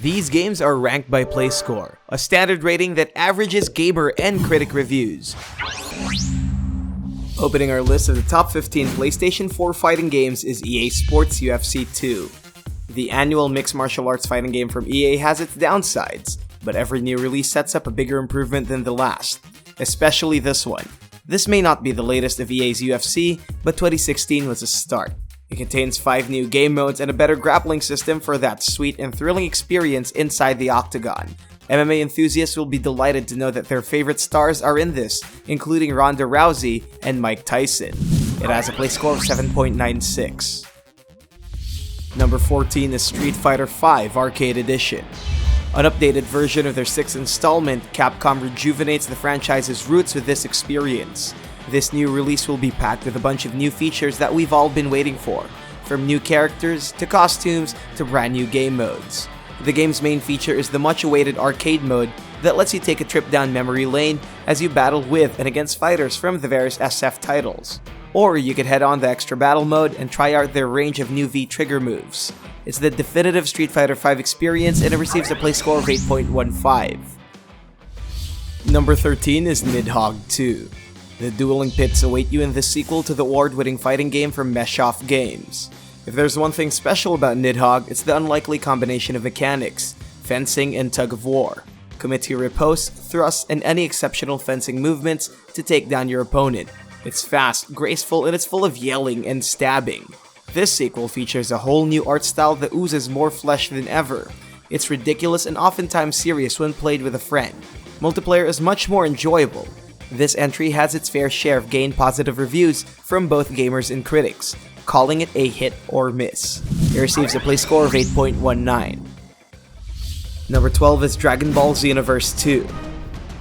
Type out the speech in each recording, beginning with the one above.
These games are ranked by PlayScore, a standard rating that averages gamer and critic reviews. Opening our list of the top 15 PlayStation 4 fighting games is EA Sports UFC 2. The annual mixed martial arts fighting game from EA has its downsides, but every new release sets up a bigger improvement than the last, especially this one. This may not be the latest of EA's UFC, but 2016 was a start. It contains 5 new game modes and a better grappling system for that sweet and thrilling experience inside the octagon. MMA enthusiasts will be delighted to know that their favorite stars are in this, including Ronda Rousey and Mike Tyson. It has a play score of 7.96. Number 14 is Street Fighter V Arcade Edition. An updated version of their 6th installment, Capcom rejuvenates the franchise's roots with this experience. This new release will be packed with a bunch of new features that we've all been waiting for, from new characters, to costumes, to brand new game modes. The game's main feature is the much-awaited arcade mode that lets you take a trip down memory lane as you battle with and against fighters from the various SF titles. Or you could head on the extra battle mode and try out their range of new V-trigger moves. It's the definitive Street Fighter V experience and it receives a play score of 8.15. Number 13 is Nidhogg 2. The dueling pits await you in the sequel to the award-winning fighting game from Meshoff Games. If there's one thing special about Nidhogg, it's the unlikely combination of mechanics, fencing and tug-of-war. Commit to your riposte, thrusts, and any exceptional fencing movements to take down your opponent. It's fast, graceful, and it's full of yelling and stabbing. This sequel features a whole new art style that oozes more flesh than ever. It's ridiculous and oftentimes serious when played with a friend. Multiplayer is much more enjoyable. This entry has its fair share of gained positive reviews from both gamers and critics, calling it a hit or miss. It receives a play score of 8.19. Number 12 is Dragon Ball Xenoverse 2.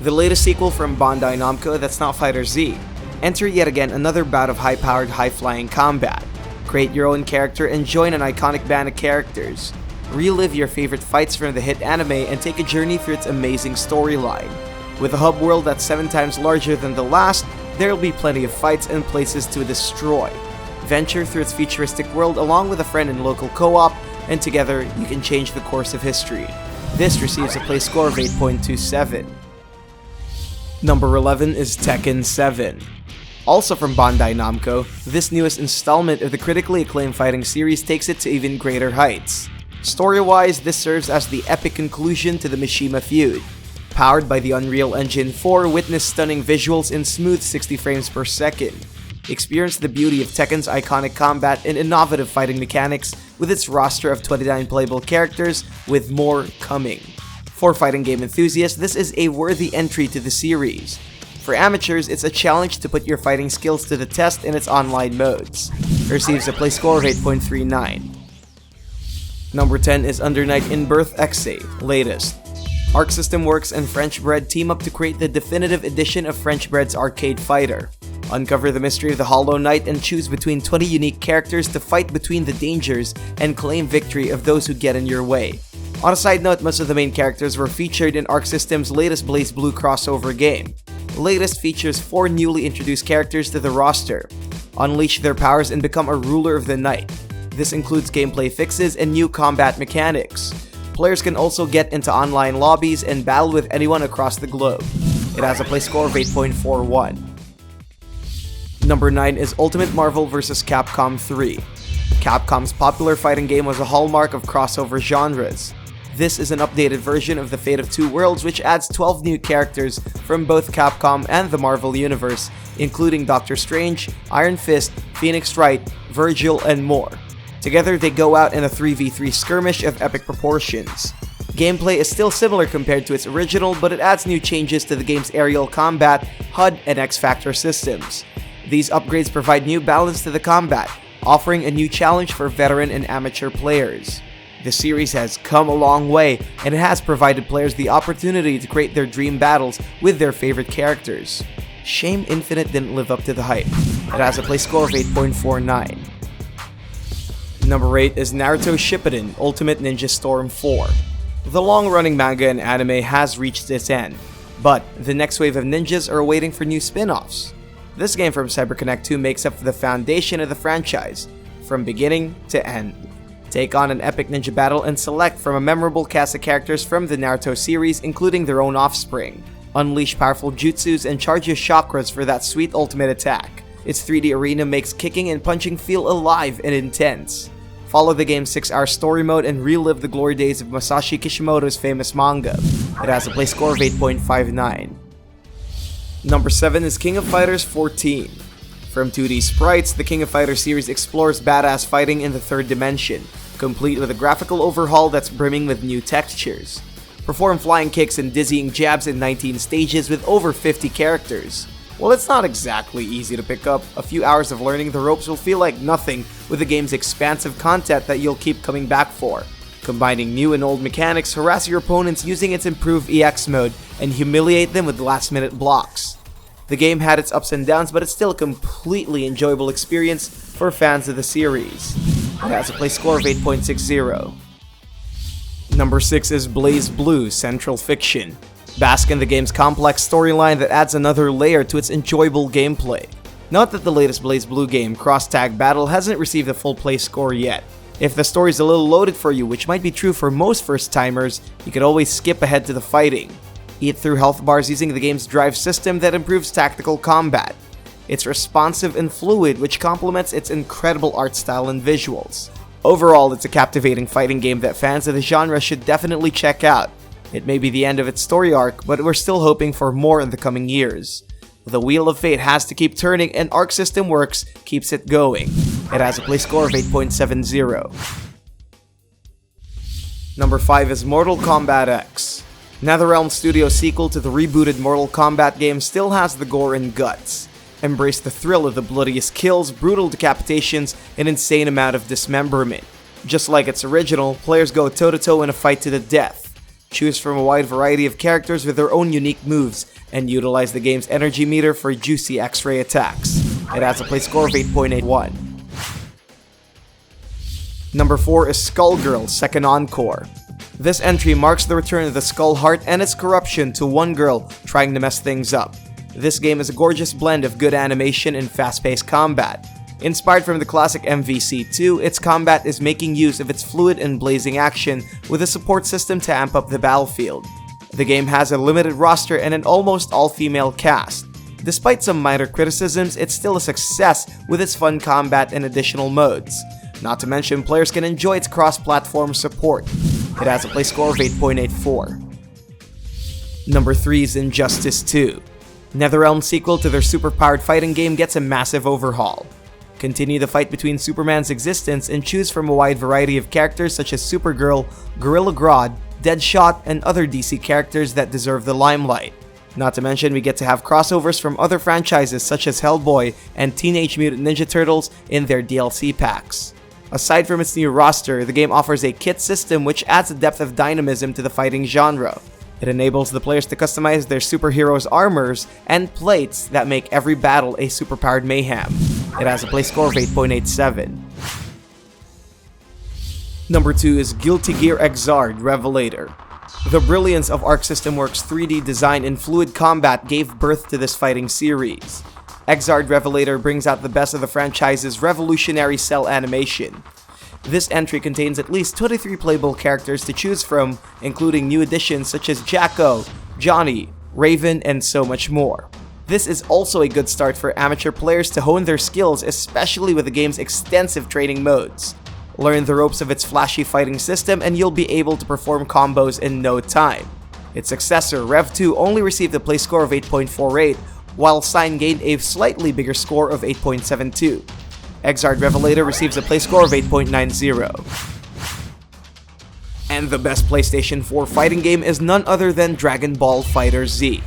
The latest sequel from Bandai Namco that's not FighterZ. Enter yet again another bout of high-powered, high-flying combat. Create your own character and join an iconic band of characters. Relive your favorite fights from the hit anime and take a journey through its amazing storyline. With a hub world that's 7 times larger than the last, there'll be plenty of fights and places to destroy. Venture through its futuristic world along with a friend in local co-op, and together you can change the course of history. This receives a play score of 8.27. Number 11 is Tekken 7. Also from Bandai Namco, this newest installment of the critically acclaimed fighting series takes it to even greater heights. Story-wise, this serves as the epic conclusion to the Mishima feud. Powered by the Unreal Engine 4, witness stunning visuals in smooth 60 frames per second. Experience the beauty of Tekken's iconic combat and innovative fighting mechanics with its roster of 29 playable characters, with more coming. For fighting game enthusiasts, this is a worthy entry to the series. For amateurs, it's a challenge to put your fighting skills to the test in its online modes. It receives a play score of 8.39. Number 10 is Under Night In-Birth XIV, latest. Arc System Works and French Bread team up to create the definitive edition of French Bread's arcade fighter. Uncover the mystery of the Hollow Knight and choose between 20 unique characters to fight between the dangers and claim victory of those who get in your way. On a side note, most of the main characters were featured in Arc System's latest BlazBlue crossover game. Latest features 4 newly introduced characters to the roster. Unleash their powers and become a ruler of the night. This includes gameplay fixes and new combat mechanics. Players can also get into online lobbies and battle with anyone across the globe. It has a play score of 8.41. Number 9 is Ultimate Marvel vs. Capcom 3. Capcom's popular fighting game was a hallmark of crossover genres. This is an updated version of the Fate of Two Worlds, which adds 12 new characters from both Capcom and the Marvel Universe, including Doctor Strange, Iron Fist, Phoenix Wright, Virgil, and more. Together, they go out in a 3v3 skirmish of epic proportions. Gameplay is still similar compared to its original, but it adds new changes to the game's aerial combat, HUD, and X-Factor systems. These upgrades provide new balance to the combat, offering a new challenge for veteran and amateur players. The series has come a long way, and it has provided players the opportunity to create their dream battles with their favorite characters. Shame Infinite didn't live up to the hype. It has a play score of 8.49. Number 8 is Naruto Shippuden Ultimate Ninja Storm 4. The long-running manga and anime has reached its end, but the next wave of ninjas are waiting for new spin-offs. This game from CyberConnect 2 makes up the foundation of the franchise, from beginning to end. Take on an epic ninja battle and select from a memorable cast of characters from the Naruto series, including their own offspring. Unleash powerful jutsus and charge your chakras for that sweet ultimate attack. Its 3D arena makes kicking and punching feel alive and intense. Follow the game's 6-hour story mode and relive the glory days of Masashi Kishimoto's famous manga. It has a play score of 8.59. Number 7 is King of Fighters XIV. From 2D sprites, the King of Fighters series explores badass fighting in the third dimension, complete with a graphical overhaul that's brimming with new textures. Perform flying kicks and dizzying jabs in 19 stages with over 50 characters. While it's not exactly easy to pick up, a few hours of learning the ropes will feel like nothing with the game's expansive content that you'll keep coming back for. Combining new and old mechanics, harass your opponents using its improved EX mode, and humiliate them with last-minute blocks. The game had its ups and downs, but it's still a completely enjoyable experience for fans of the series. It has a play score of 8.60. Number 6 is BlazBlue Central Fiction. Bask in the game's complex storyline that adds another layer to its enjoyable gameplay. Note that the latest BlazBlue game, Cross Tag Battle, hasn't received a full play score yet. If the story's a little loaded for you, which might be true for most first-timers, you could always skip ahead to the fighting. Eat through health bars using the game's drive system that improves tactical combat. It's responsive and fluid, which complements its incredible art style and visuals. Overall, it's a captivating fighting game that fans of the genre should definitely check out. It may be the end of its story arc, but we're still hoping for more in the coming years. The Wheel of Fate has to keep turning, and Arc System Works keeps it going. It has a play score of 8.70. Number 5 is Mortal Kombat X. NetherRealm Studios' sequel to the rebooted Mortal Kombat game still has the gore and guts. Embrace the thrill of the bloodiest kills, brutal decapitations, and insane amount of dismemberment. Just like its original, players go toe-to-toe in a fight to the death. Choose from a wide variety of characters with their own unique moves, and utilize the game's energy meter for juicy X-ray attacks. It has a play score of 8.81. Number 4 is Skullgirls Second Encore. This entry marks the return of the Skull Heart and its corruption to one girl trying to mess things up. This game is a gorgeous blend of good animation and fast-paced combat. Inspired from the classic MVC2, its combat is making use of its fluid and blazing action with a support system to amp up the battlefield. The game has a limited roster and an almost all-female cast. Despite some minor criticisms, it's still a success with its fun combat and additional modes. Not to mention, players can enjoy its cross-platform support. It has a play score of 8.84. Number 3 is Injustice 2. NetherRealm's sequel to their superpowered fighting game gets a massive overhaul. Continue the fight between Superman's existence and choose from a wide variety of characters such as Supergirl, Gorilla Grodd, Deadshot, and other DC characters that deserve the limelight. Not to mention, we get to have crossovers from other franchises such as Hellboy and Teenage Mutant Ninja Turtles in their DLC packs. Aside from its new roster, the game offers a kit system which adds a depth of dynamism to the fighting genre. It enables the players to customize their superheroes' armors and plates that make every battle a superpowered mayhem. It has a play score of 8.87. Number 2 is Guilty Gear Xrd Revelator. The brilliance of Arc System Works' 3D design and fluid combat gave birth to this fighting series. Xrd Revelator brings out the best of the franchise's revolutionary cell animation. This entry contains at least 23 playable characters to choose from, including new additions such as Jacko, Johnny, Raven, and so much more. This is also a good start for amateur players to hone their skills, especially with the game's extensive training modes. Learn the ropes of its flashy fighting system and you'll be able to perform combos in no time. Its successor, Rev 2, only received a play score of 8.48, while Sign gained a slightly bigger score of 8.72. Xrd Revelator receives a play score of 8.90. And the best PlayStation 4 fighting game is none other than Dragon Ball FighterZ.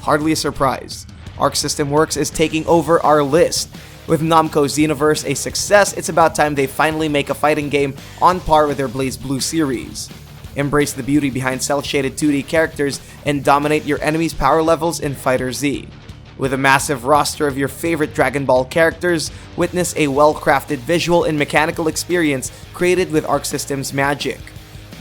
Hardly a surprise, Arc System Works is taking over our list. With Namco's Xenoverse a success, it's about time they finally make a fighting game on par with their BlazBlue series. Embrace the beauty behind cel-shaded 2D characters and dominate your enemies' power levels in FighterZ. With a massive roster of your favorite Dragon Ball characters, witness a well-crafted visual and mechanical experience created with Arc System's magic.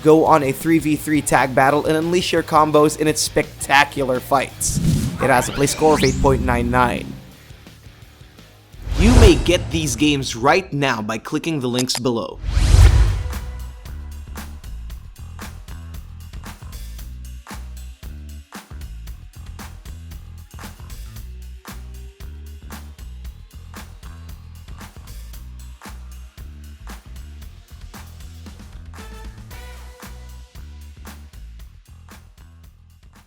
Go on a 3v3 tag battle and unleash your combos in its spectacular fights. It has a play score of 8.99. You may get these games right now by clicking the links below.